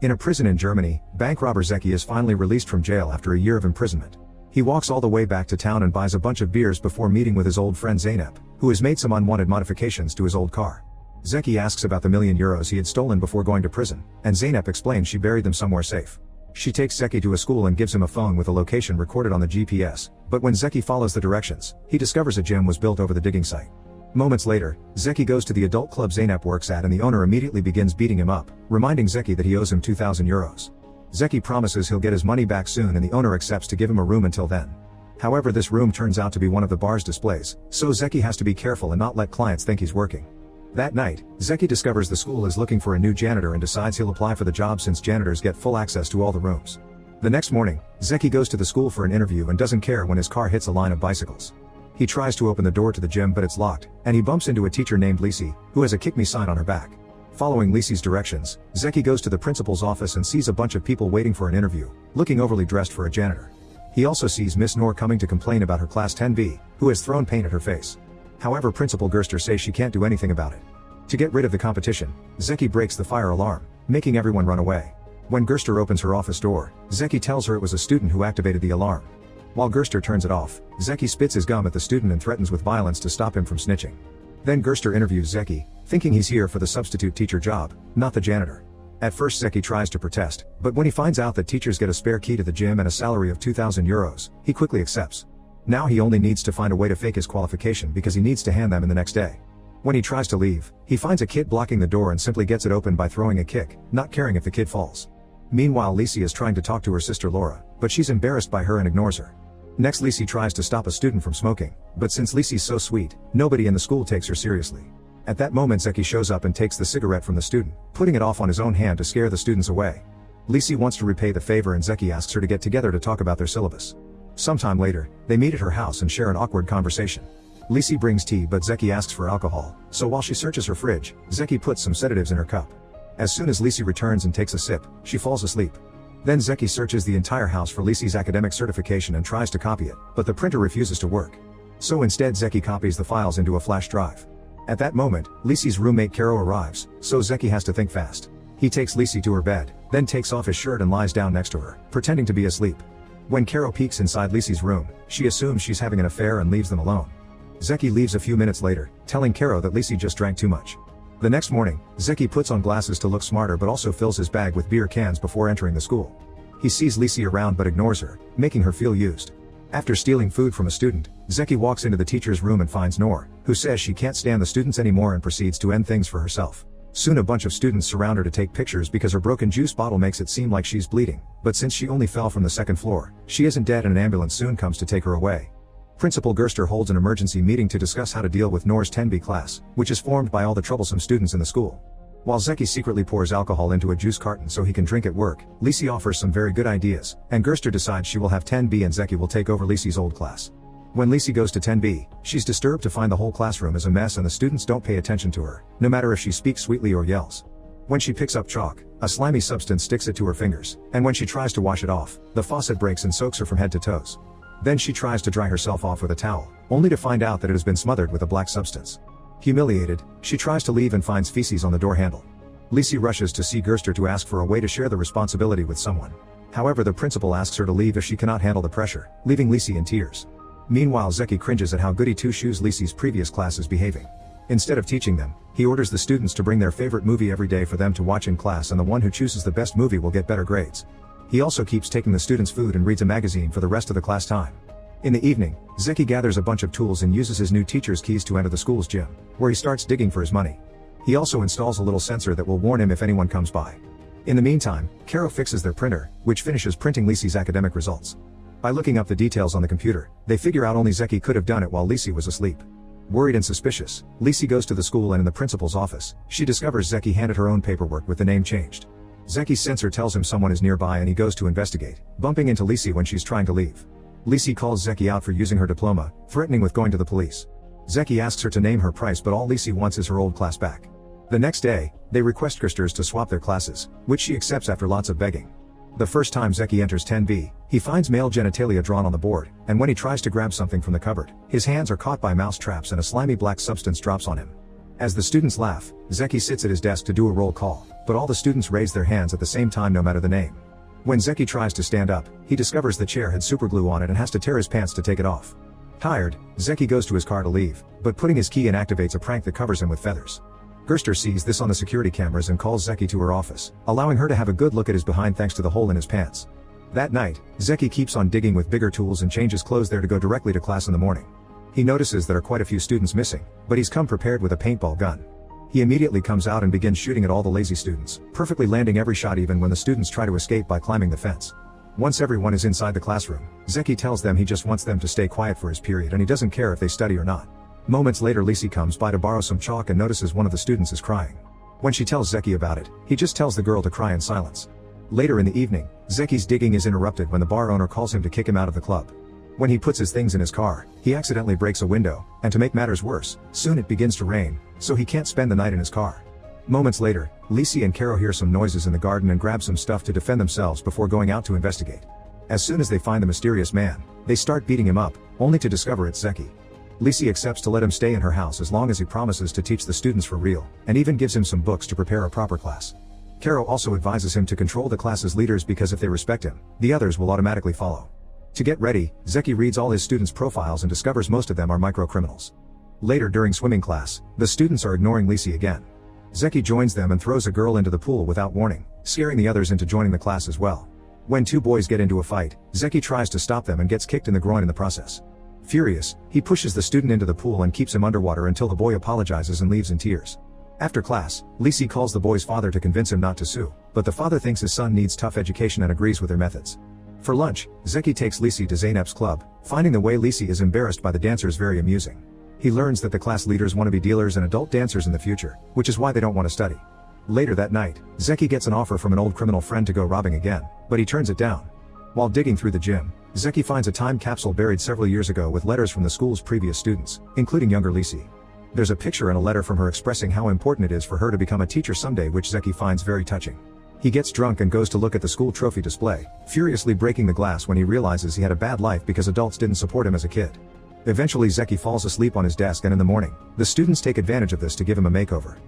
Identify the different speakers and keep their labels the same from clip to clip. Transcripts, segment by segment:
Speaker 1: In a prison in Germany, bank robber Zeki is finally released from jail after a year of imprisonment. He walks all the way back to town and buys a bunch of beers before meeting with his old friend Zeynep, who has made some unwanted modifications to his old car. Zeki asks about the €1,000,000 he had stolen before going to prison, and Zeynep explains she buried them somewhere safe. She takes Zeki to a school and gives him a phone with a location recorded on the GPS, but when Zeki follows the directions, he discovers a gym was built over the digging site. Moments later, Zeki goes to the adult club Zeynep works at and the owner immediately begins beating him up, reminding Zeki that he owes him €2,000. Zeki promises he'll get his money back soon and the owner accepts to give him a room until then. However, this room turns out to be one of the bar's displays, so Zeki has to be careful and not let clients think he's working. That night, Zeki discovers the school is looking for a new janitor and decides he'll apply for the job since janitors get full access to all the rooms. The next morning, Zeki goes to the school for an interview and doesn't care when his car hits a line of bicycles. He tries to open the door to the gym but it's locked, and he bumps into a teacher named Lisi, who has a "kick me" sign on her back. Following Lisi's directions, Zeki goes to the principal's office and sees a bunch of people waiting for an interview, looking overly dressed for a janitor. He also sees Miss Noor coming to complain about her class 10B, who has thrown paint at her face. However, Principal Gerster says she can't do anything about it. To get rid of the competition, Zeki breaks the fire alarm, making everyone run away. When Gerster opens her office door, Zeki tells her it was a student who activated the alarm. While Gerster turns it off, Zeki spits his gum at the student and threatens with violence to stop him from snitching. Then Gerster interviews Zeki, thinking he's here for the substitute teacher job, not the janitor. At first Zeki tries to protest, but when he finds out that teachers get a spare key to the gym and a salary of €2,000, he quickly accepts. Now he only needs to find a way to fake his qualification because he needs to hand them in the next day. When he tries to leave, he finds a kid blocking the door and simply gets it open by throwing a kick, not caring if the kid falls. Meanwhile, Lisi is trying to talk to her sister Laura, but she's embarrassed by her and ignores her. Next, Lisi tries to stop a student from smoking, but since Lisi's so sweet, nobody in the school takes her seriously. At that moment, Zeki shows up and takes the cigarette from the student, putting it off on his own hand to scare the students away. Lisi wants to repay the favor and Zeki asks her to get together to talk about their syllabus. Sometime later, they meet at her house and share an awkward conversation. Lisi brings tea but Zeki asks for alcohol, so while she searches her fridge, Zeki puts some sedatives in her cup. As soon as Lisi returns and takes a sip, she falls asleep. Then Zeki searches the entire house for Lisi's academic certification and tries to copy it, but the printer refuses to work. So instead Zeki copies the files into a flash drive. At that moment, Lisi's roommate Caro arrives, so Zeki has to think fast. He takes Lisi to her bed, then takes off his shirt and lies down next to her, pretending to be asleep. When Caro peeks inside Lisi's room, she assumes she's having an affair and leaves them alone. Zeki leaves a few minutes later, telling Caro that Lisi just drank too much. The next morning, Zeki puts on glasses to look smarter but also fills his bag with beer cans before entering the school. He sees Lisi around but ignores her, making her feel used. After stealing food from a student, Zeki walks into the teacher's room and finds Noor, who says she can't stand the students anymore and proceeds to end things for herself. Soon a bunch of students surround her to take pictures because her broken juice bottle makes it seem like she's bleeding, but since she only fell from the second floor, she isn't dead and an ambulance soon comes to take her away. Principal Gerster holds an emergency meeting to discuss how to deal with Noor's 10B class, which is formed by all the troublesome students in the school. While Zeki secretly pours alcohol into a juice carton so he can drink at work, Lisi offers some very good ideas, and Gerster decides she will have 10B and Zeki will take over Lisi's old class. When Lisi goes to 10B, she's disturbed to find the whole classroom is a mess and the students don't pay attention to her, no matter if she speaks sweetly or yells. When she picks up chalk, a slimy substance sticks it to her fingers, and when she tries to wash it off, the faucet breaks and soaks her from head to toes. Then she tries to dry herself off with a towel, only to find out that it has been smothered with a black substance. Humiliated, she tries to leave and finds feces on the door handle. Lisi rushes to see Gerster to ask for a way to share the responsibility with someone. However, the principal asks her to leave if she cannot handle the pressure, leaving Lisi in tears. Meanwhile, Zeki cringes at how goody two-shoes Lisi's previous class is behaving. Instead of teaching them, he orders the students to bring their favorite movie every day for them to watch in class and the one who chooses the best movie will get better grades. He also keeps taking the students' food and reads a magazine for the rest of the class time. In the evening, Zeki gathers a bunch of tools and uses his new teacher's keys to enter the school's gym, where he starts digging for his money. He also installs a little sensor that will warn him if anyone comes by. In the meantime, Caro fixes their printer, which finishes printing Lisi's academic results. By looking up the details on the computer, they figure out only Zeki could have done it while Lisi was asleep. Worried and suspicious, Lisi goes to the school and in the principal's office, she discovers Zeki handed her own paperwork with the name changed. Zeki's sensor tells him someone is nearby and he goes to investigate, bumping into Lisi when she's trying to leave. Lisi calls Zeki out for using her diploma, threatening with going to the police. Zeki asks her to name her price but all Lisi wants is her old class back. The next day, they request Gersters to swap their classes, which she accepts after lots of begging. The first time Zeki enters 10B, he finds male genitalia drawn on the board, and when he tries to grab something from the cupboard, his hands are caught by mouse traps and a slimy black substance drops on him. As the students laugh, Zeki sits at his desk to do a roll call, but all the students raise their hands at the same time no matter the name. When Zeki tries to stand up, he discovers the chair had superglue on it and has to tear his pants to take it off. Tired, Zeki goes to his car to leave, but putting his key in activates a prank that covers him with feathers. Gerster sees this on the security cameras and calls Zeki to her office, allowing her to have a good look at his behind thanks to the hole in his pants. That night, Zeki keeps on digging with bigger tools and changes clothes there to go directly to class in the morning. He notices there are quite a few students missing, but he's come prepared with a paintball gun. He immediately comes out and begins shooting at all the lazy students, perfectly landing every shot even when the students try to escape by climbing the fence. Once everyone is inside the classroom, Zeki tells them he just wants them to stay quiet for his period and he doesn't care if they study or not. Moments later, Lisi comes by to borrow some chalk and notices one of the students is crying. When she tells Zeki about it, he just tells the girl to cry in silence. Later in the evening, Zeki's digging is interrupted when the bar owner calls him to kick him out of the club. When he puts his things in his car, he accidentally breaks a window, and to make matters worse, soon it begins to rain, so he can't spend the night in his car. Moments later, Lisi and Caro hear some noises in the garden and grab some stuff to defend themselves before going out to investigate. As soon as they find the mysterious man, they start beating him up, only to discover it's Zeki. Lisi accepts to let him stay in her house as long as he promises to teach the students for real, and even gives him some books to prepare a proper class. Caro also advises him to control the class's leaders because if they respect him, the others will automatically follow. To get ready, Zeki reads all his students' profiles and discovers most of them are microcriminals. Later during swimming class, the students are ignoring Lisi again. Zeki joins them and throws a girl into the pool without warning, scaring the others into joining the class as well. When two boys get into a fight, Zeki tries to stop them and gets kicked in the groin in the process. Furious, he pushes the student into the pool and keeps him underwater until the boy apologizes and leaves in tears. After class, Lisi calls the boy's father to convince him not to sue, but the father thinks his son needs tough education and agrees with their methods. For lunch, Zeki takes Lisi to Zeynep's club, finding the way Lisi is embarrassed by the dancers very amusing. He learns that the class leaders want to be dealers and adult dancers in the future, which is why they don't want to study. Later that night, Zeki gets an offer from an old criminal friend to go robbing again, but he turns it down. While digging through the gym, Zeki finds a time capsule buried several years ago with letters from the school's previous students, including younger Lisi. There's a picture and a letter from her expressing how important it is for her to become a teacher someday, which Zeki finds very touching. He gets drunk and goes to look at the school trophy display, furiously breaking the glass when he realizes he had a bad life because adults didn't support him as a kid. Eventually Zeki falls asleep on his desk and in the morning, the students take advantage of this to give him a makeover.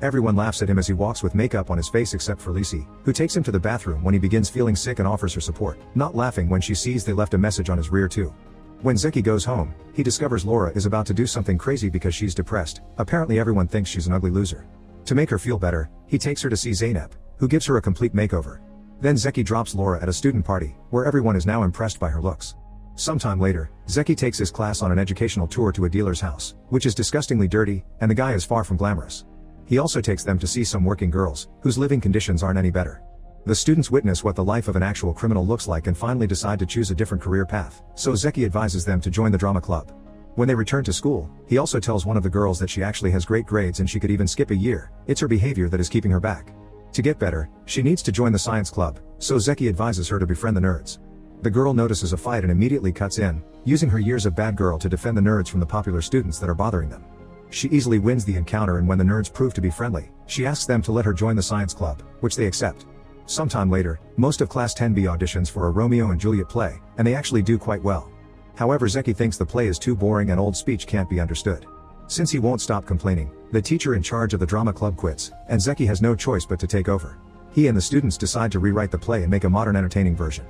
Speaker 1: Everyone laughs at him as he walks with makeup on his face except for Lisi, who takes him to the bathroom when he begins feeling sick and offers her support, not laughing when she sees they left a message on his rear too. When Zeki goes home, he discovers Laura is about to do something crazy because she's depressed. Apparently everyone thinks she's an ugly loser. To make her feel better, he takes her to see Zeynep, who gives her a complete makeover. Then Zeki drops Laura at a student party, where everyone is now impressed by her looks. Sometime later, Zeki takes his class on an educational tour to a dealer's house, which is disgustingly dirty, and the guy is far from glamorous. He also takes them to see some working girls, whose living conditions aren't any better. The students witness what the life of an actual criminal looks like and finally decide to choose a different career path, so Zeki advises them to join the drama club. When they return to school, he also tells one of the girls that she actually has great grades and she could even skip a year. It's her behavior that is keeping her back. To get better, she needs to join the science club, so Zeki advises her to befriend the nerds. The girl notices a fight and immediately cuts in, using her years of bad girl to defend the nerds from the popular students that are bothering them. She easily wins the encounter, and when the nerds prove to be friendly, she asks them to let her join the science club, which they accept. Sometime later, most of Class 10B auditions for a Romeo and Juliet play, and they actually do quite well. However, Zeki thinks the play is too boring and old speech can't be understood. Since he won't stop complaining, the teacher in charge of the drama club quits, and Zeki has no choice but to take over. He and the students decide to rewrite the play and make a modern entertaining version.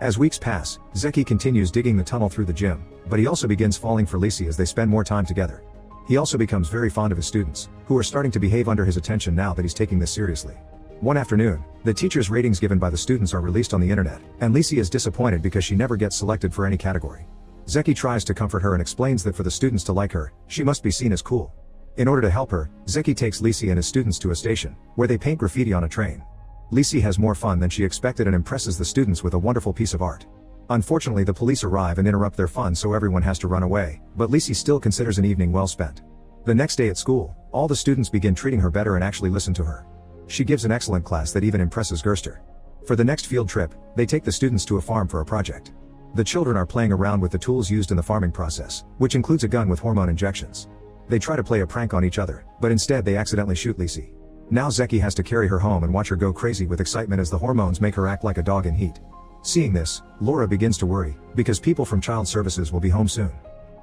Speaker 1: As weeks pass, Zeki continues digging the tunnel through the gym, but he also begins falling for Lisi as they spend more time together. He also becomes very fond of his students, who are starting to behave under his attention now that he's taking this seriously. One afternoon, the teacher's ratings given by the students are released on the internet, and Lisi is disappointed because she never gets selected for any category. Zeki tries to comfort her and explains that for the students to like her, she must be seen as cool. In order to help her, Zeki takes Lisi and his students to a station, where they paint graffiti on a train. Lisi has more fun than she expected and impresses the students with a wonderful piece of art. Unfortunately, the police arrive and interrupt their fun, so everyone has to run away, but Lisi still considers an evening well spent. The next day at school, all the students begin treating her better and actually listen to her. She gives an excellent class that even impresses Gerster. For the next field trip, they take the students to a farm for a project. The children are playing around with the tools used in the farming process, which includes a gun with hormone injections. They try to play a prank on each other, but instead they accidentally shoot Lisi. Now Zeki has to carry her home and watch her go crazy with excitement as the hormones make her act like a dog in heat. Seeing this, Laura begins to worry, because people from child services will be home soon.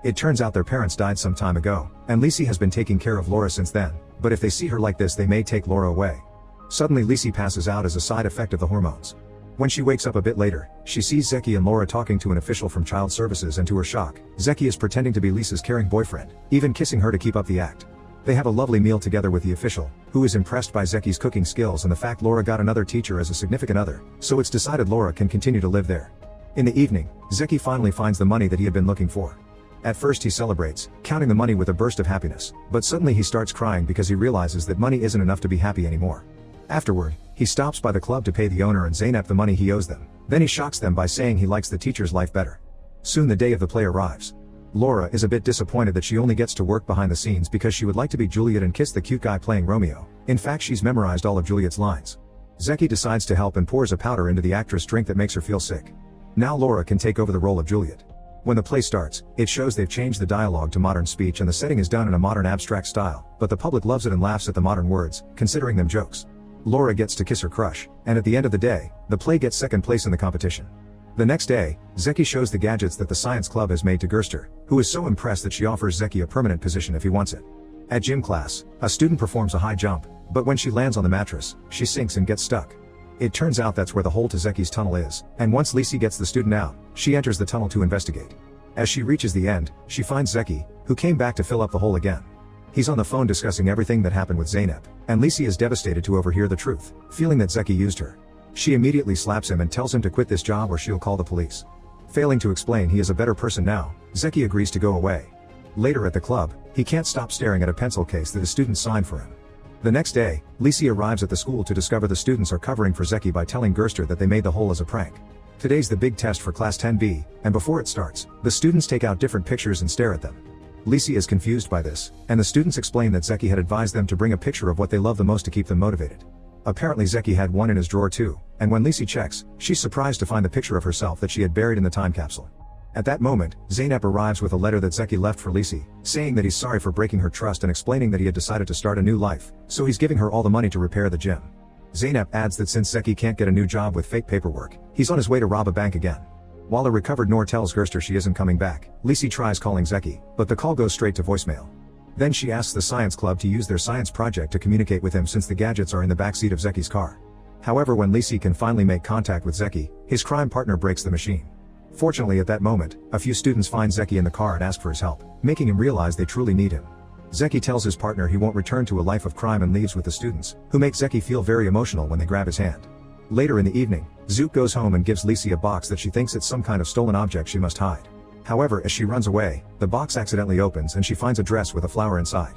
Speaker 1: It turns out their parents died some time ago, and Lisi has been taking care of Laura since then, but if they see her like this they may take Laura away. Suddenly Lisi passes out as a side effect of the hormones. When she wakes up a bit later, she sees Zeki and Laura talking to an official from Child Services, and to her shock, Zeki is pretending to be Lisa's caring boyfriend, even kissing her to keep up the act. They have a lovely meal together with the official, who is impressed by Zeki's cooking skills and the fact Laura got another teacher as a significant other, so it's decided Laura can continue to live there. In the evening, Zeki finally finds the money that he had been looking for. At first he celebrates, counting the money with a burst of happiness, but suddenly he starts crying because he realizes that money isn't enough to be happy anymore. Afterward, he stops by the club to pay the owner and Zeynep the money he owes them, then he shocks them by saying he likes the teacher's life better. Soon the day of the play arrives. Laura is a bit disappointed that she only gets to work behind the scenes because she would like to be Juliet and kiss the cute guy playing Romeo. In fact, she's memorized all of Juliet's lines. Zeki decides to help and pours a powder into the actress' drink that makes her feel sick. Now Laura can take over the role of Juliet. When the play starts, it shows they've changed the dialogue to modern speech and the setting is done in a modern abstract style, but the public loves it and laughs at the modern words, considering them jokes. Laura gets to kiss her crush, and at the end of the day, the play gets second place in the competition. The next day, Zeki shows the gadgets that the science club has made to Gerster, who is so impressed that she offers Zeki a permanent position if he wants it. At gym class, a student performs a high jump, but when she lands on the mattress, she sinks and gets stuck. It turns out that's where the hole to Zeki's tunnel is, and once Lisi gets the student out, she enters the tunnel to investigate. As she reaches the end, she finds Zeki, who came back to fill up the hole again. He's on the phone discussing everything that happened with Zeynep, and Lisi is devastated to overhear the truth, feeling that Zeki used her. She immediately slaps him and tells him to quit this job or she'll call the police. Failing to explain he is a better person now, Zeki agrees to go away. Later at the club, he can't stop staring at a pencil case that his students signed for him. The next day, Lisi arrives at the school to discover the students are covering for Zeki by telling Gerster that they made the hole as a prank. Today's the big test for class 10B, and before it starts, the students take out different pictures and stare at them. Lisi is confused by this, and the students explain that Zeki had advised them to bring a picture of what they love the most to keep them motivated. Apparently Zeki had one in his drawer too, and when Lisi checks, she's surprised to find the picture of herself that she had buried in the time capsule. At that moment, Zeynep arrives with a letter that Zeki left for Lisi, saying that he's sorry for breaking her trust and explaining that he had decided to start a new life, so he's giving her all the money to repair the gym. Zeynep adds that since Zeki can't get a new job with fake paperwork, he's on his way to rob a bank again. While a recovered Noor tells Gerster she isn't coming back, Lisi tries calling Zeki, but the call goes straight to voicemail. Then she asks the science club to use their science project to communicate with him since the gadgets are in the backseat of Zeki's car. However, when Lisi can finally make contact with Zeki, his crime partner breaks the machine. Fortunately at that moment, a few students find Zeki in the car and ask for his help, making him realize they truly need him. Zeki tells his partner he won't return to a life of crime and leaves with the students, who make Zeki feel very emotional when they grab his hand. Later in the evening, Zook goes home and gives Lisi a box that she thinks it's some kind of stolen object she must hide. However, as she runs away, the box accidentally opens and she finds a dress with a flower inside.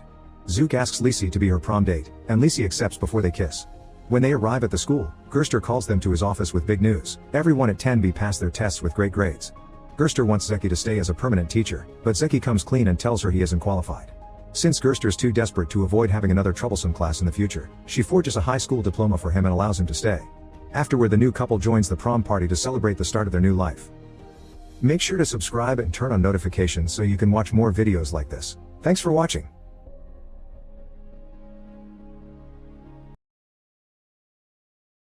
Speaker 1: Zook asks Lisi to be her prom date, and Lisi accepts before they kiss. When they arrive at the school, Gerster calls them to his office with big news. Everyone at 10B passed their tests with great grades. Gerster wants Zeki to stay as a permanent teacher, but Zeki comes clean and tells her he isn't qualified. Since Gerster's too desperate to avoid having another troublesome class in the future, she forges a high school diploma for him and allows him to stay. Afterward, the new couple joins the prom party to celebrate the start of their new life. Make sure to subscribe and turn on notifications so you can watch more videos like this. Thanks for watching.